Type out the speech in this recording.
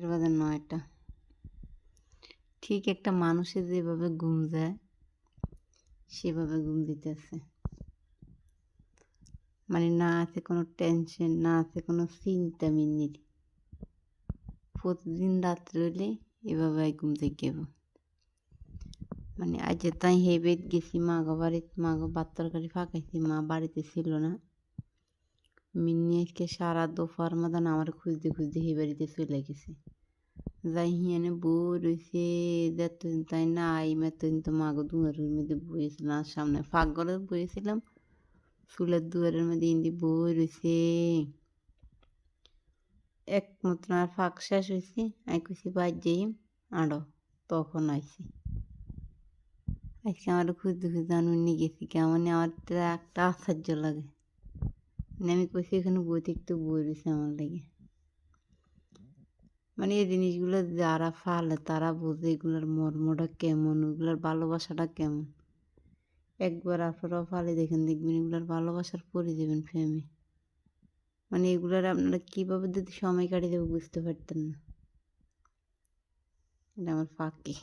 বাজে ৯টা। ঠিক একটা মানুষের যেভাবে ঘুম যায় সেভাবে ঘুম দিতেছে। মানে না আছে কোনো টেনশন, না আছে কোনো চিন্তা মিন্নির। প্রতিদিন রাত্রে হইলে এভাবে ঘুম থেকে মানে আজ তাই হেবেত গেছি মাগো বাড়িত, মাগো ভাত তরকারি ফাঁকাইছি, মা বাড়িতে ছিল না। মিন্নি আজকে সারা দোপহার মতন আমার খুঁজতে খুঁজতে হে বাড়িতে চলে গেছে। যাই হিয়ানে বই রয়েছে, যতদিন তাই না আইম এতদিন তো মাগো দুয়ারের মধ্যে বইয়েছিলাম, আর সামনে ফাঁক ঘরে বইয়েছিলাম, চুলের দুয়ারের মধ্যে ইন্দি বই রয়েছে। একমাত্র আর ফাঁক শেষ হয়েছে, আমি কইছি বাইর যাই আড়ো, তখন আইছি। আজকে আমার খুঁজতে খুঁজতে আমি নিয়ে গেছি, কেমন আমার একটা আশ্চর্য লাগে। আমি কইছি এখানে বই থাকতে বই রয়েছে আমার লাগে। মানে এই জিনিসগুলো যারা ফালে তারা বোঝে এগুলোর মর্মটা কেমন, ওগুলোর ভালোবাসাটা কেমন। একবার আপনারাও ফালে দেখেন, দেখবেন এগুলোর ভালোবাসার পড়ে যাবেন ফ্যামে। মানে এগুলোর আপনারা কীভাবে যদি সময় কাটিয়ে দেবে বুঝতে পারতেন না। এটা আমার ফাঁকি।